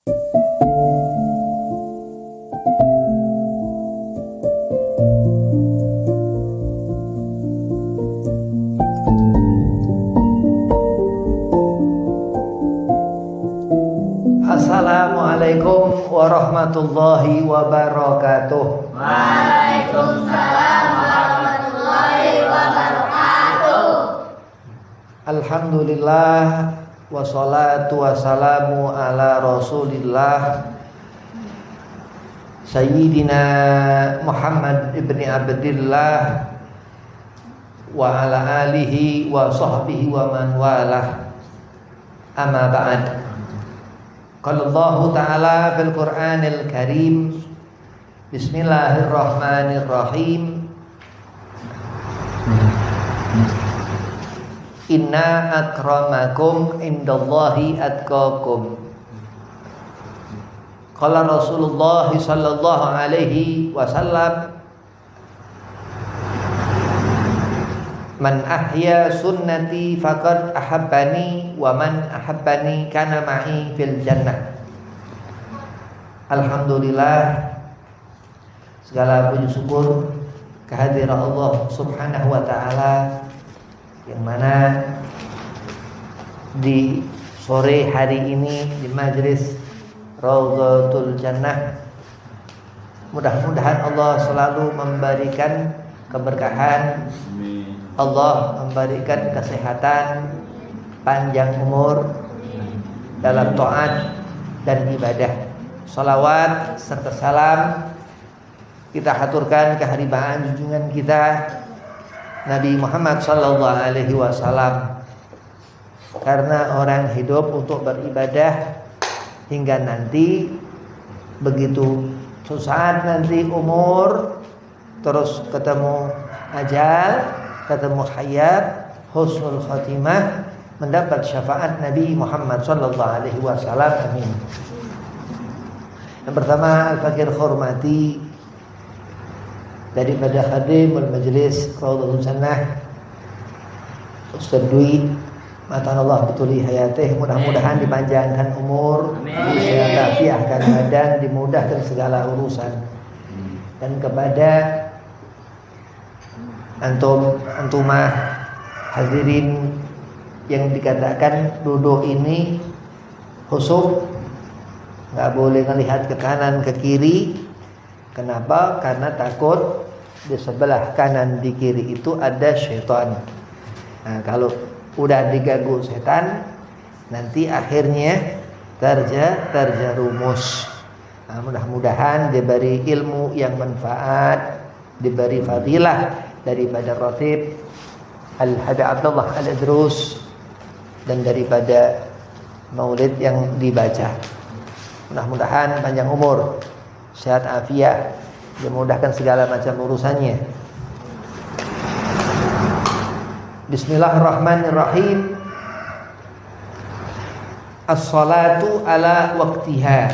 Assalamualaikum warahmatullahi wabarakatuh. Waalaikumsalam warahmatullahi wabarakatuh. Alhamdulillah wassalatu wassalamu ala Rasulillah Sayyidina Muhammad ibni Abdillah wa ala alihi wa sahbihi wa man walah. Amma ba'd. Qala Allah Ta'ala fil Qur'anil Karim. Bismillahirrahmanirrahim. Inna akramakum indallahi atqakum. Qala Rasulullah sallallahu alaihi wasallam, man ahya sunnati faqad ahabbani wa man ahabbani kana ma'i fil jannah. Alhamdulillah, segala puji syukur kehadiran Allah Subhanahu wa taala, yang mana di sore hari ini di majlis Raudhatul Jannah, mudah-mudahan Allah selalu memberikan keberkahan, Allah memberikan kesehatan, panjang umur dalam taat dan ibadah. Salawat serta salam kita haturkan keharibaan junjungan kita Nabi Muhammad sallallahu alaihi wasallam, karena orang hidup untuk beribadah hingga nanti begitu susaat nanti umur, terus ketemu ajal, ketemu hayat, husnul khatimah, mendapat syafaat Nabi Muhammad sallallahu alaihi wasallam. Amin. Yang pertama, al-fakir hormati daripada khadimul majlis Raudhatul Jannah, Ustaz Dwi, matan Allah betuli hayatih, mudah-mudahan dipanjangkan umur, disehatkan badan, dimudahkan segala urusan. Dan kepada antumah hadirin yang dikatakan duduk ini khusyuk, nggak boleh melihat ke kanan ke kiri. Kenapa? Karena takut di sebelah kanan di kiri itu ada syaitan. Nah, kalau udah diganggu setan, nanti akhirnya terjerumus. Nah, mudah-mudahan diberi ilmu yang manfaat, diberi fadilah daripada Ratib Al-Habib Abdullah Al-Idrus dan daripada maulid yang dibaca. Mudah-mudahan panjang umur, sehat afiat, dimudahkan segala macam urusannya. Bismillahirrahmanirrahim. As-salatu ala waqtiha.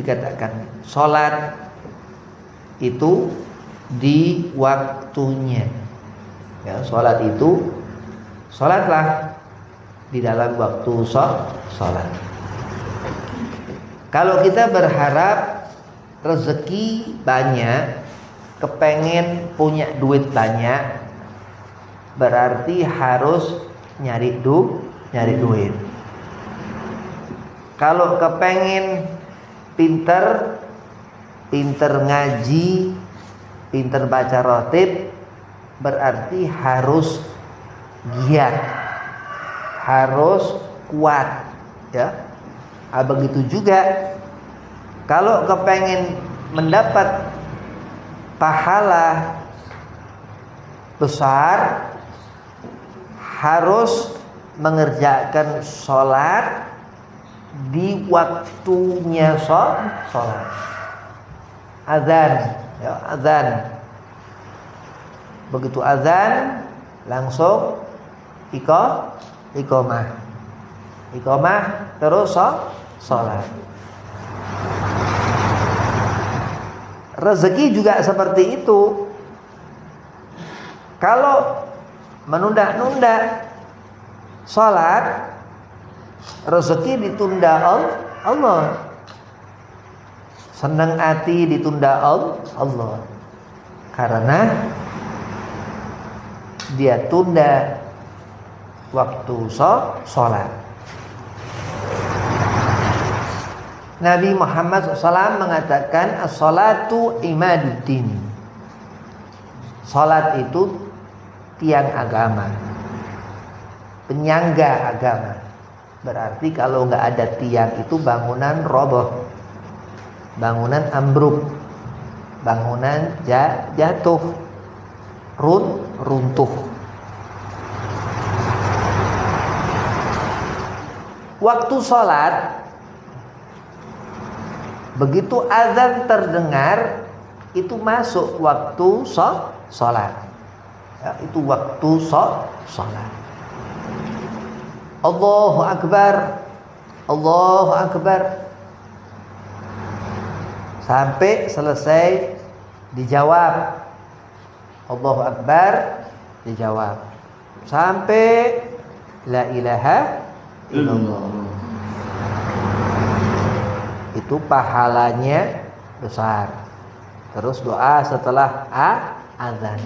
Dikatakan salat itu di waktunya. Ya, salat itu, salatlah di dalam waktu salat. Kalau kita berharap rezeki banyak, kepengen punya duit banyak, berarti harus nyari duit. Kalau kepengen pinter ngaji, pinter baca ratib, berarti harus giat, harus kuat, ya. Begitu juga kalau kepengen mendapat pahala besar, harus mengerjakan sholat di waktunya sholat. Azan, ya, azan. Begitu azan langsung iqamah terus sholat. Rezeki juga seperti itu. Kalau menunda-nunda sholat, rezeki ditunda Allah. senang hati ditunda Allah, karena dia tunda waktu sholat. Nabi Muhammad SAW mengatakan as-salatu imaduddin. Salat itu tiang agama, penyangga agama. Berarti kalau nggak ada tiang itu bangunan roboh, bangunan ambruk, bangunan jatuh, runtuh. Waktu sholat, begitu azan terdengar, itu masuk waktu sholat. Ya, itu waktu sholat. Allahu Akbar, Allahu Akbar, sampai selesai dijawab. Allahu Akbar, dijawab sampai la ilaha illallah. Itu pahalanya besar. Terus doa setelah azan.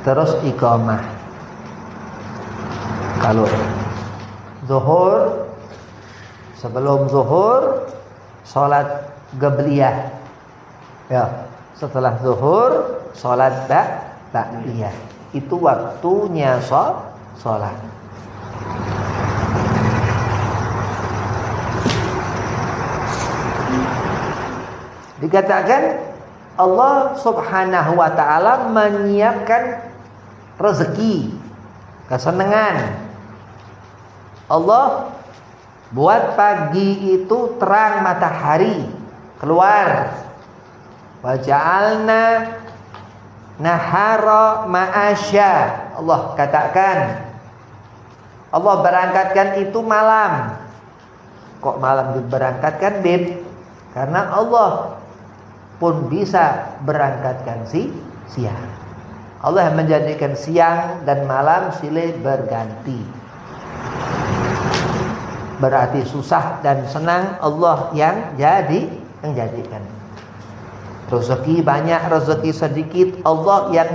Terus iqamah. Kalau zuhur, sebelum zuhur salat qabliyah. Ya, setelah zuhur salat ba'diyah. Itu waktunya salat. Dikatakan Allah Subhanahu wa ta'ala menyiapkan rezeki, kesenangan. Allah buat pagi itu terang matahari keluar. Wa ja'alna nahara ma'asya. Allah katakan, Allah berangkatkan itu malam. Kok malam diberangkatkan, Bib? Karena Allah pun bisa berangkatkan siang. Allah menjadikan siang dan malam silih berganti. Berarti susah dan senang Allah yang jadikan. Rezeki banyak, rezeki sedikit, Allah yang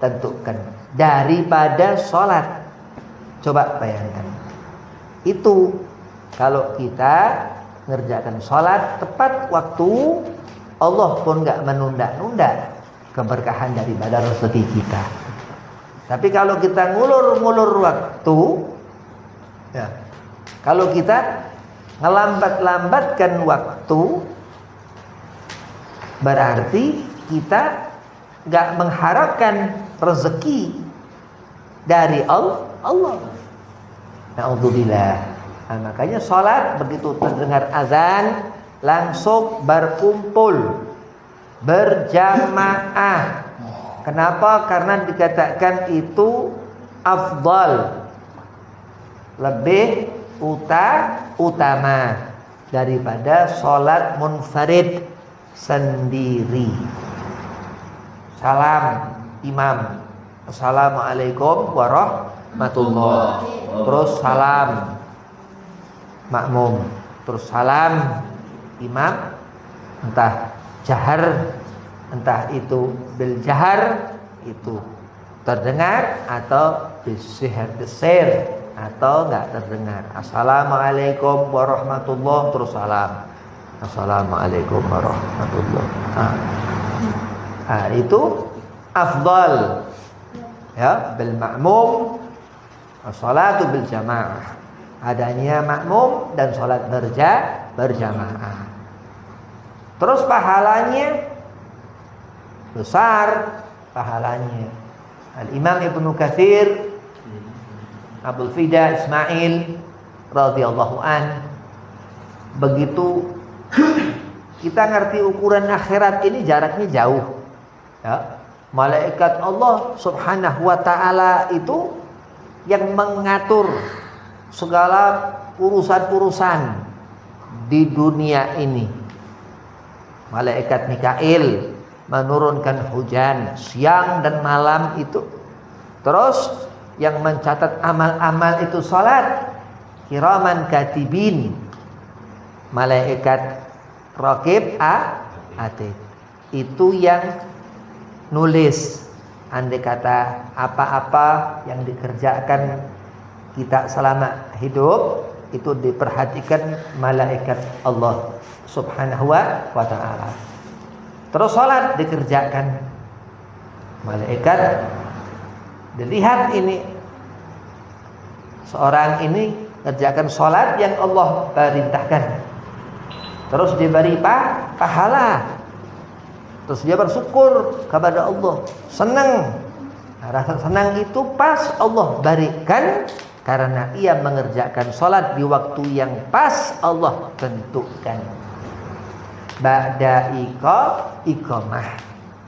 tentukan. Daripada sholat. Coba bayangkan. Itu kalau kita ngerjakan sholat tepat waktu, Allah pun gak menunda-nunda keberkahan daripada rezeki kita. Tapi kalau kita ngulur-ngulur waktu, ya, kalau kita ngelambat-lambatkan waktu, berarti kita gak mengharapkan rezeki dari Allah. Na'udzubillah. Nah, makanya sholat begitu terdengar azan langsung berkumpul, berjamaah. Kenapa? Karena dikatakan itu afdal, lebih utama daripada sholat munfarid sendiri. Salam imam, assalamualaikum warahmatullah. Terus salam makmum, terus salam imam, entah jahar, entah itu bil jahar, itu terdengar atau bisir atau enggak terdengar. Assalamualaikum warahmatullah, terus salam. Assalamualaikum warahmatullah. Itu afdal. Ya, bil ma'mum, as-salatu bil jamaah. Adanya makmum dan salat berjamaah. Terus pahalanya besar, pahalanya. Al-Imam Ibnu Katsir Abdul Fida Ismail radhiyallahu an, begitu kita ngerti ukuran akhirat ini jaraknya jauh. Ya. Malaikat Allah Subhanahu wa taala itu yang mengatur segala urusan-urusan di dunia ini. Malaikat Mikail menurunkan hujan siang dan malam itu. Terus yang mencatat amal-amal itu salat, kiraman katibin, malaikat Raqib atid. Itu yang nulis. Andai kata apa-apa yang dikerjakan kita selama hidup itu diperhatikan malaikat Allah Subhanahu wa ta'ala. Terus salat dikerjakan, malaikat dilihat ini seorang ini kerjakan salat yang Allah perintahkan. Terus diberi pahala. Terus dia bersyukur kepada Allah, senang. Nah, rasa senang itu pas Allah berikan karena ia mengerjakan salat di waktu yang pas Allah tentukan. Ba'da iqamah.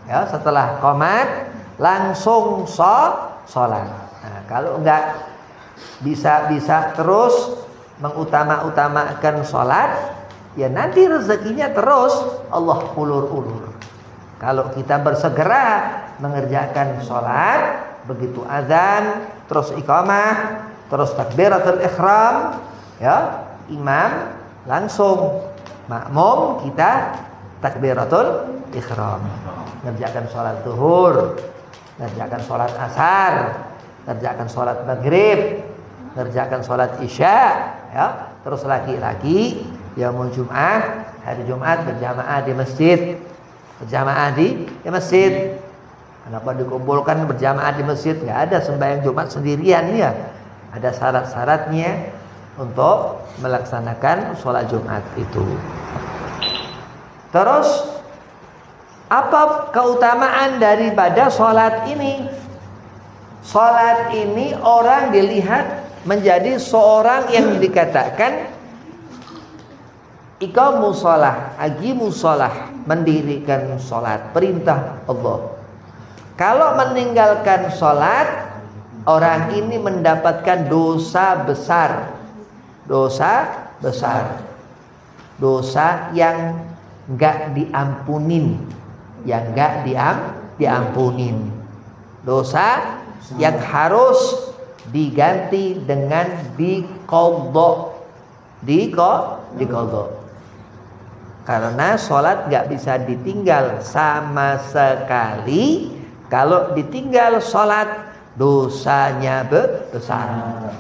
Ya, setelah qomat langsung salat. Nah, kalau enggak bisa terus mengutamakan salat, ya nanti rezekinya terus Allah ulur-ulur. Kalau kita bersegera mengerjakan sholat, begitu azan, terus iqamah, terus takbiratul ihram, ya, imam langsung makmum kita takbiratul ihram. Ngerjakan sholat zuhur, ngerjakan sholat asar, ngerjakan sholat maghrib, ngerjakan sholat isya, ya. Terus laki-laki yaumul Jum'ah, hari Jumat berjamaah di masjid. Berjamaah di masjid. Kenapa dikumpulkan berjamaah di masjid? Nggak ada sembahyang Jumat sendirian ya. Ada syarat-syaratnya untuk melaksanakan sholat Jumat itu. Terus apa keutamaan daripada sholat ini? Sholat ini orang dilihat menjadi seorang yang dikatakan iqamus shalah, aqimus shalah, mendirikan salat, perintah Allah. Kalau meninggalkan salat, orang ini mendapatkan dosa besar. Dosa besar. Dosa yang enggak diampunin, yang enggak diampunin. Dosa yang harus diganti dengan diqadha. Diqadha. Karena sholat gak bisa ditinggal sama sekali. Kalau ditinggal sholat, dosanya besar.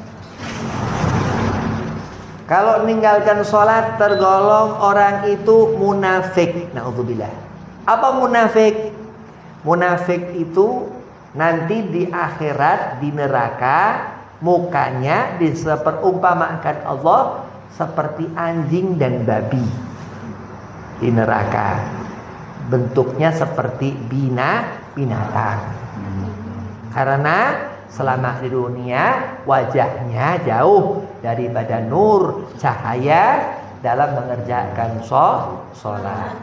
Kalau meninggalkan sholat, tergolong orang itu munafik. Na'udzubillah. Apa munafik? Munafik itu nanti di akhirat, di neraka, mukanya diperumpamakan Allah seperti anjing dan babi. Di neraka bentuknya seperti binatang. Karena selama di dunia wajahnya jauh daripada nur cahaya dalam mengerjakan sholat.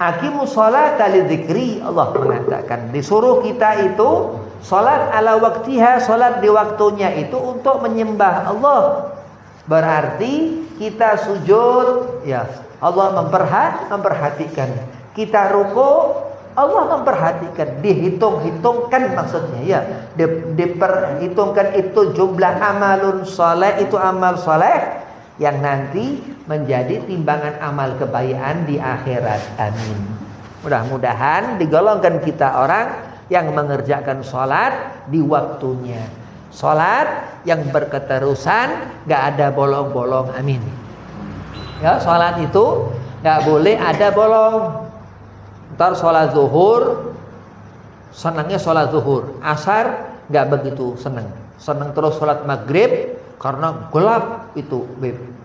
Aqimus sholata lidzikri, Allah mengatakan disuruh kita itu sholat ala waktiha, sholat di waktunya itu untuk menyembah Allah. Berarti kita sujud, ya Allah memperhatikan. Kita ruku, Allah memperhatikan. Dihitung-hitungkan maksudnya, ya. Diperhitungkan itu jumlah amalun soleh, itu amal soleh yang nanti menjadi timbangan amal kebaikan di akhirat. Amin. Mudah-mudahan digolongkan kita orang yang mengerjakan sholat di waktunya. Sholat yang berketerusan, gak ada bolong-bolong. Amin. Ya, sholat itu gak boleh ada bolong. Ntar sholat zuhur, senangnya sholat zuhur. Asar gak begitu senang. Senang terus sholat maghrib karena gelap itu.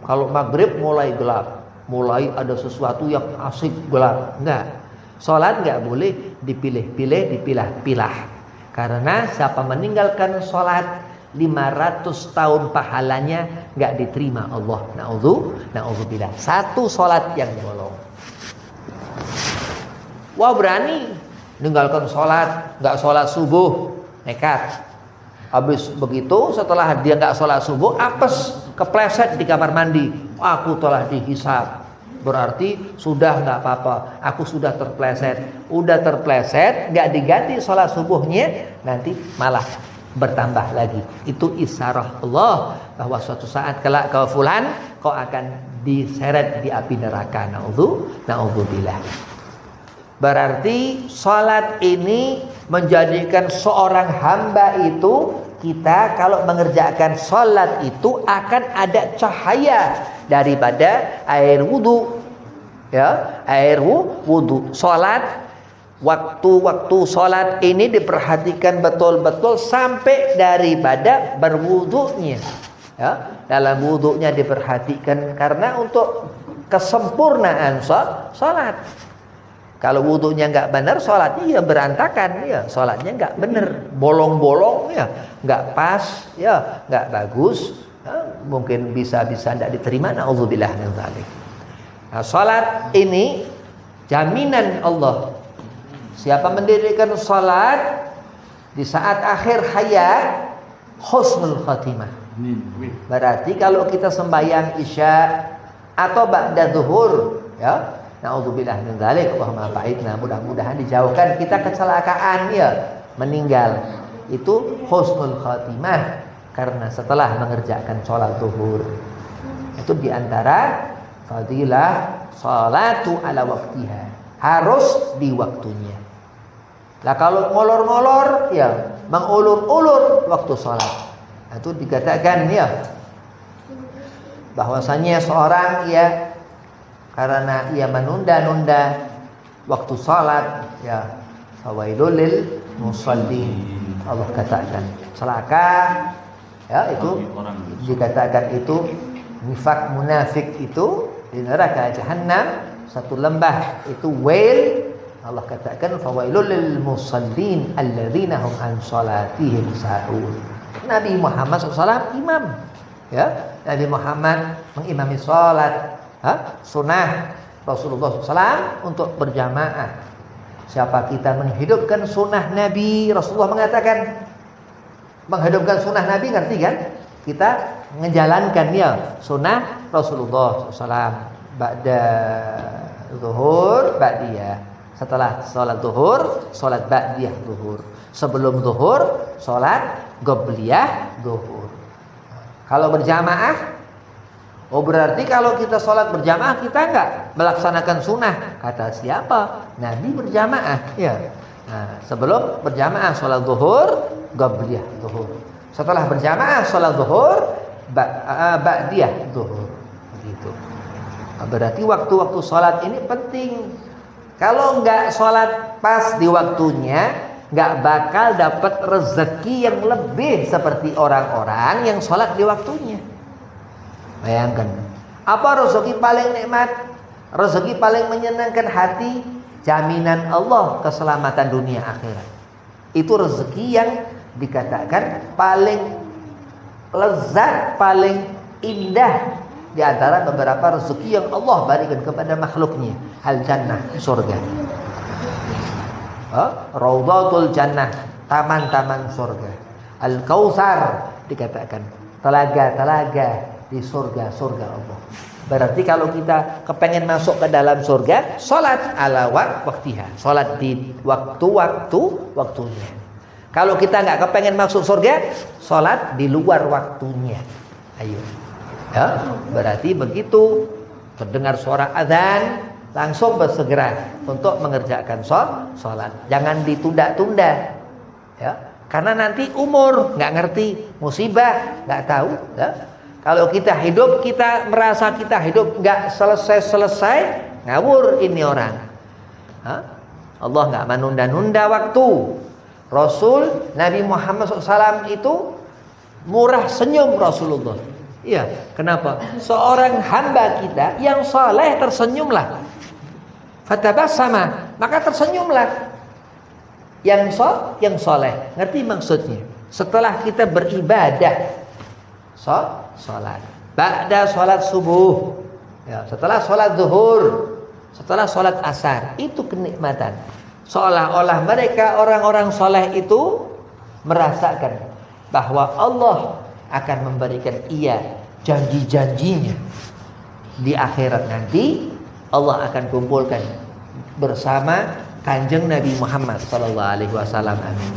Kalau maghrib mulai gelap, mulai ada sesuatu yang asik gelap. Enggak. Sholat gak boleh dipilih-pilih, dipilah-pilah. Karena siapa meninggalkan sholat 500 tahun pahalanya gak diterima Allah. Na'udzubillah. Satu sholat yang bolong. Wah, berani meninggalkan sholat, gak sholat subuh, nekat. Habis begitu setelah dia gak sholat subuh, apes, kepleset di kamar mandi. Aku telah dihisab. Berarti sudah gak apa-apa, aku sudah terpleset. Udah terpleset, gak diganti sholat subuhnya, nanti malah bertambah lagi. Itu isyarah Allah bahwa suatu saat kelak kau fulan, kau akan diseret di api neraka. Na'udzubillah. Berarti salat ini menjadikan seorang hamba itu, kita kalau mengerjakan salat itu akan ada cahaya daripada air wudu. Ya, air wudu. Salat, waktu-waktu salat ini diperhatikan betul-betul sampai daripada berwudunya. Ya, dalam wudunya diperhatikan karena untuk kesempurnaan salat. Kalau wudunya nggak benar, sholatnya ya berantakan, ya sholatnya nggak benar, bolong-bolong, ya nggak pas, ya nggak bagus, ya, mungkin bisa nggak diterima. Na'udzubillah min dzalik. Nah, sholat ini jaminan Allah. Siapa mendirikan sholat di saat akhir hayat, husnul khatimah. Berarti kalau kita sembahyang isya atau ba'da zuhur, ya. Na'udzubillah min dzalik. Allahumma ba'idna, mudah-mudahan dijauhkan kita kecelakaan, ya, meninggal. Itu husnul khatimah karena setelah mengerjakan sholat zuhur. Itu diantara fadilah sholatu ala waktiha, harus di waktunya. Lah kalau ngolor-ngolor, ya mengulur-ulur waktu sholat, itu dikatakan, ya, bahwasanya seorang, ya, karena ia menunda-nunda waktu salat, ya, fawailul lil musallin. Allah katakan celaka, ya, itu dikatakan itu nifak munafik itu di neraka Jahannam, satu lembah itu wail. Allah katakan fawailul lil musallin alladzina hum an salatihim sahun. Nabi Muhammad SAW imam, ya, Nabi Muhammad mengimami salat, sunnah Rasulullah SAW untuk berjamaah. Siapa kita menghidupkan sunnah Nabi? Rasulullah mengatakan, menghidupkan sunnah Nabi, ngerti kan? Kita menjalankan, ya, sunnah Rasulullah SAW. Ba'da zuhur, ba'diyah. Setelah sholat zuhur, sholat ba'diyah zuhur. Sebelum zuhur, sholat qobliyah zuhur. Kalau berjamaah, oh berarti kalau kita sholat berjamaah kita enggak melaksanakan sunnah. Kata siapa? Nabi berjamaah, ya. Nah, sebelum berjamaah sholat zuhur, qabliyah zuhur. Setelah berjamaah sholat zuhur, ba'diyah zuhur. Begitu. Nah, berarti waktu-waktu sholat ini penting. Kalau enggak sholat pas di waktunya, enggak bakal dapat rezeki yang lebih seperti orang-orang yang sholat di waktunya. Bayangkan, apa rezeki paling nikmat, rezeki paling menyenangkan hati, jaminan Allah keselamatan dunia akhirat. Itu rezeki yang dikatakan paling lezat, paling indah di antara beberapa rezeki yang Allah berikan kepada makhluknya. Al-jannah, surga. Raudhatul jannah, taman-taman surga. Al-Kautsar dikatakan telaga-telaga di surga Allah. Berarti kalau kita kepengen masuk ke dalam surga, sholat ala waktiha, sholat di waktunya. Kalau kita nggak kepengen masuk surga, sholat di luar waktunya. Ayo, ya, berarti begitu terdengar suara azan, langsung bersegera untuk mengerjakan sholat. Jangan ditunda-tunda, ya, karena nanti umur nggak ngerti, musibah nggak tahu, ya. Kalau kita hidup, kita merasa kita hidup nggak selesai, ngawur ini orang. Allah nggak menunda-nunda waktu. Rasul Nabi Muhammad SAW itu murah senyum Rasulullah. Iya, kenapa? Seorang hamba kita yang saleh tersenyumlah. Fatabassama, maka tersenyumlah. Yang saleh, ngerti maksudnya? Setelah kita beribadah, sholat, ba'da sholat subuh, ya, setelah sholat zuhur, setelah sholat asar, itu kenikmatan. Seolah-olah mereka orang-orang soleh itu merasakan bahwa Allah akan memberikan ia janji-janjinya di akhirat nanti. Allah akan kumpulkan bersama Kanjeng Nabi Muhammad SAW. Amin.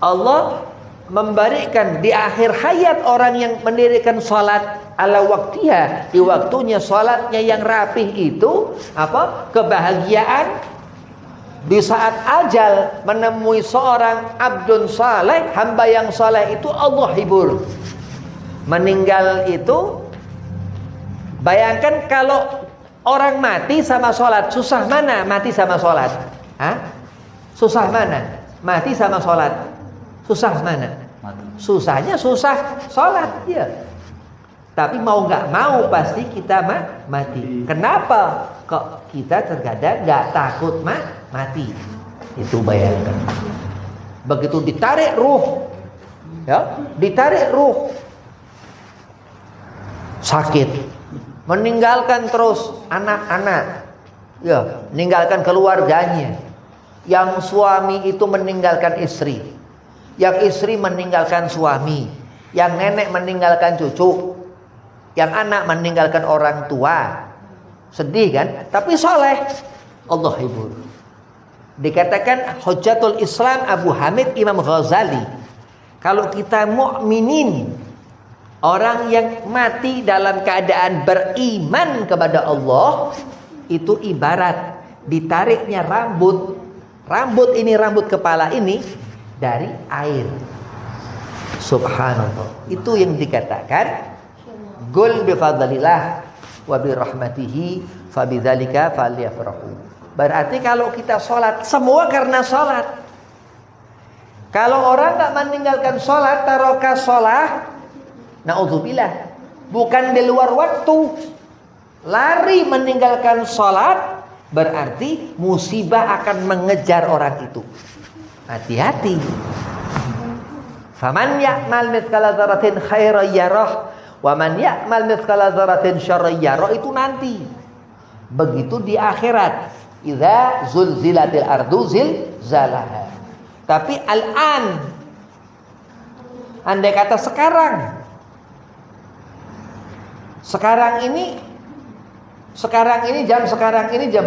Allah memberikan di akhir hayat orang yang mendirikan sholat ala waktiha, di waktunya sholatnya yang rapih itu apa? Kebahagiaan di saat ajal menemui seorang abdun saleh, hamba yang saleh itu Allah hibur. Meninggal itu, bayangkan kalau orang mati sama sholat, susah mana mati sama sholat? Hah? Susah mana? Mati sama sholat? Susah mana? Susahnya susah sholat, ya. Tapi mau nggak mau pasti kita mati. Kenapa? Kok kita terkadang nggak takut mati? Itu bayangkan. Begitu ditarik ruh, ya, ditarik ruh, sakit, meninggalkan terus anak-anak, ya, meninggalkan keluarganya. Yang suami itu meninggalkan istri, yang istri meninggalkan suami, yang nenek meninggalkan cucu, yang anak meninggalkan orang tua. Sedih kan? Tapi soleh, Allah hibur. Dikatakan Hujjatul Islam Abu Hamid Imam Ghazali, kalau kita mukminin, orang yang mati dalam keadaan beriman kepada Allah, itu ibarat ditariknya rambut ini, rambut kepala ini dari air. Subhanallah. Itu yang dikatakan Qul bi fadlillah wa bi rahmatihi fa bidzalika falyafrahu. Berarti kalau kita sholat, semua karena sholat. Kalau orang tak meninggalkan sholat, taroka sholat, na'udzubillah, bukan di luar waktu, lari meninggalkan sholat, berarti musibah akan mengejar orang itu. Hati-hati. Faman ya'mal mithqala dzarratin khairan yarah, wa man ya'mal mithqala dzarratin syarran yarah, itu nanti. Begitu di akhirat. Idza zulzilatil ardu zilzalaha. Tapi al-an, andai kata sekarang ini jam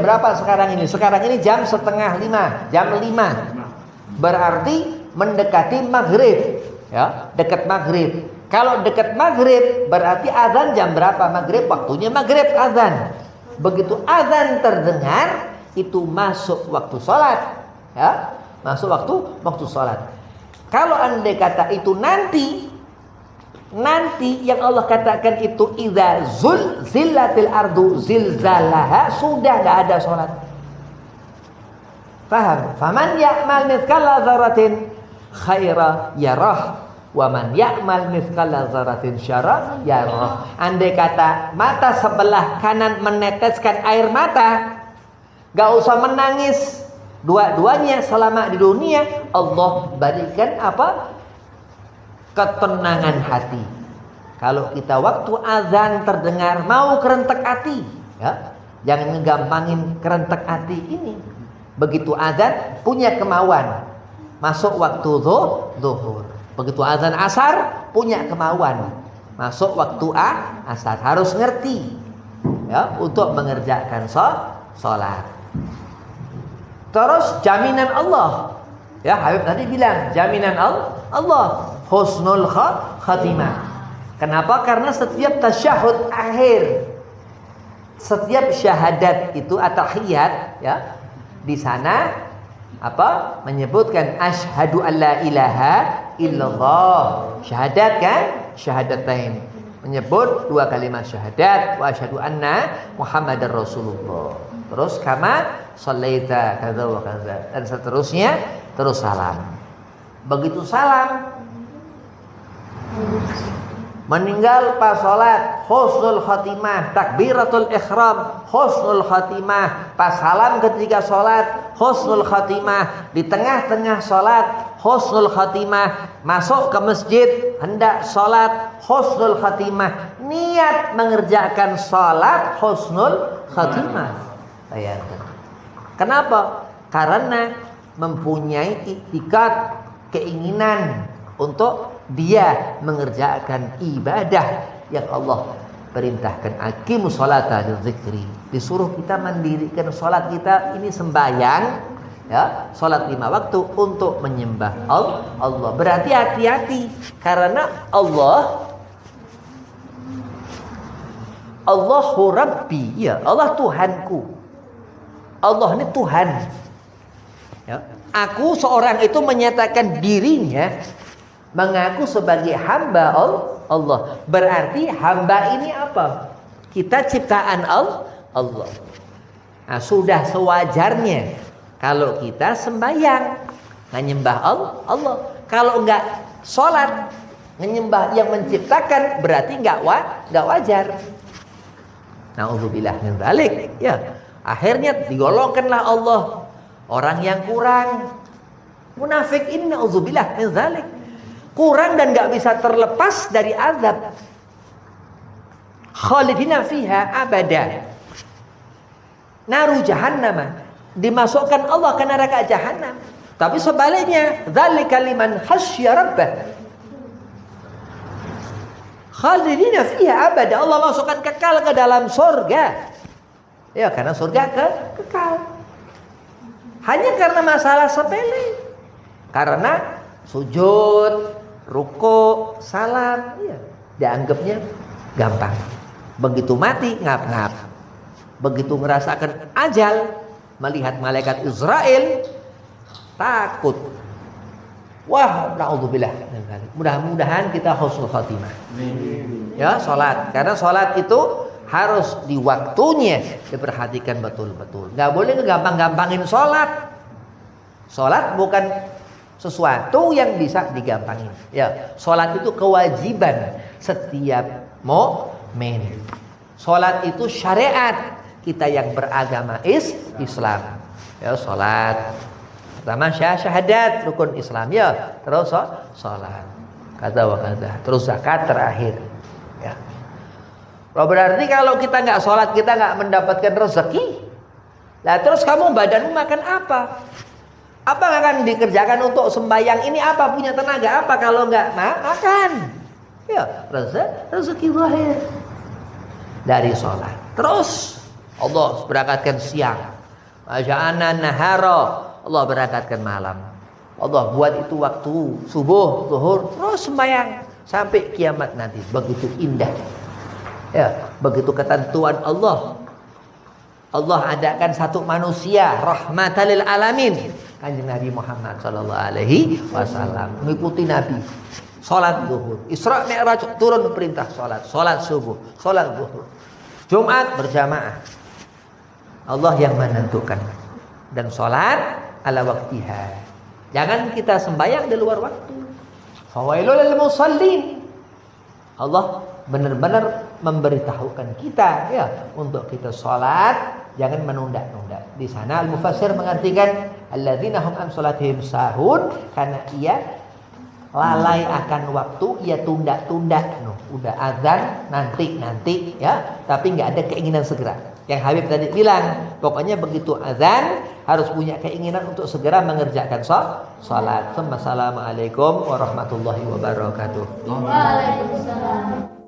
berapa sekarang ini? Sekarang ini jam setengah 5, jam 5. Berarti mendekati maghrib, ya, dekat maghrib. Kalau dekat maghrib berarti azan jam berapa? Maghrib, waktunya maghrib azan. Begitu azan terdengar, itu masuk waktu sholat, ya, masuk waktu sholat. Kalau andai kata itu nanti yang Allah katakan itu idza zulzilatil ardu zilzalaha, sudah enggak ada sholat. Paham? Faman ya'mal mithqala dzarratin khaira yarah, wa man ya'mal mithqala dzarratin syarra yarah. Andai kata mata sebelah kanan meneteskan air mata, gak usah menangis, dua-duanya selama di dunia Allah berikan apa? Ketenangan hati. Kalau kita waktu azan terdengar mau kerentek hati, ya, jangan ngegampangin kerentek hati ini. Begitu azan punya kemauan, masuk waktu zuhur. Begitu azan asar punya kemauan, masuk waktu asar. Harus ngerti, ya, untuk mengerjakan sholat. Terus jaminan Allah, ya, Habib tadi bilang jaminan Allah husnul khatimah. Kenapa? Karena setiap tasyahud akhir, setiap syahadat itu at-tahiyat, ya, di sana apa? Menyebutkan asyhadu alla ilaha illallah. Syahadat kan? Syahadatain. Menyebut dua kalimat syahadat, wa asyhadu anna Muhammadar Rasulullah. Terus kama shallaita kadza wa kadza, dan seterusnya, terus salam. Begitu salam, meninggal pas salat, husnul khatimah, takbiratul ihram, husnul khatimah, pas salam ketika salat, husnul khatimah, di tengah-tengah salat, husnul khatimah, masuk ke masjid hendak salat, husnul khatimah, niat mengerjakan salat, husnul khatimah. Bayangkan. Kenapa? Karena mempunyai iktikad, keinginan untuk dia mengerjakan ibadah yang Allah perintahkan. Aqimus sholata lidzikri. Disuruh kita mendirikan salat kita ini sembahyang, ya, salat 5 waktu untuk menyembah Allah. Berarti hati-hati, karena Allah Allahu Rabbi, ya Allah Tuhanku. Allah ini Tuhan. Ya. Aku seorang itu menyatakan dirinya mengaku sebagai hamba Allah. Berarti hamba ini apa? Kita ciptaan Allah. Nah, sudah sewajarnya kalau kita sembahyang menyembah Allah. Kalau enggak sholat menyembah yang menciptakan berarti enggak wajar. Na'udzubillah min dzalik. Ya, akhirnya digolongkanlah Allah orang yang kurang. Munafik ini na'udzubillah min dzalik. Kurang dan enggak bisa terlepas dari azab. Khalidina fiha abada. Naru jahannam, dimasukkan Allah ke neraka jahanam. Tapi sebaliknya, dzalika liman khasyya rabbah. Khalidina fiha abada. Allah masukkan kekal ke dalam surga. Ya, karena surga kekal. Hanya karena masalah sepele. Karena sujud, ruku, salam, ya, dianggapnya gampang. Begitu mati ngap-ngap. Begitu merasakan ajal, melihat malaikat Israel, takut. Wah, na'udzubillah. Mudah-mudahan kita husnul khatimah. Ya, salat. Karena salat itu harus di waktunya diperhatikan betul-betul. Nggak boleh ngegampang-gampangin salat. Salat bukan sesuatu yang bisa digampangin. Ya, salat itu kewajiban setiap mukmin. Salat itu syariat kita yang beragama Islam. Ya, salat. Pertama syahadat, rukun Islam, ya. Terus salat. Kata wa kata. Terus zakat terakhir. Ya. Berarti kalau kita nggak salat, kita nggak mendapatkan rezeki. Lah terus kamu badanmu makan apa? Apa yang akan dikerjakan untuk sembahyang ini? Apa punya tenaga? Apa kalau nggak makan? Ya, rezeki zahir dari salat. Terus Allah berangkatkan siang. Waja'ana nahara. Allah berangkatkan malam. Allah buat itu waktu subuh, zuhur, terus sembahyang sampai kiamat nanti. Begitu indah. Ya, begitu ketentuan Allah. Allah adakan satu manusia rahmatan lil alamin. Kanjeng Nabi Muhammad sallallahu alaihi wasallam mengikuti Nabi. Salat zuhur, Isra Mi'raj turun perintah salat, salat subuh, salat zuhur. Jumat berjamaah. Allah yang menentukan. Dan salat ala waktiha. Jangan kita sembahyang di luar waktu. Fawailul lil musallin. Allah benar-benar memberitahukan kita ya untuk kita salat, jangan menunda-nunda. Di sana al-mufassir mengartikan alladzina hum an salatihim sahun, karena ia lalai akan waktu, ia tunda-tunda. Udah azan nanti ya, tapi nggak ada keinginan segera. Yang Habib tadi bilang, pokoknya begitu azan harus punya keinginan untuk segera mengerjakan salat. Assalamualaikum warahmatullahi wabarakatuh. Waalaikumsalam.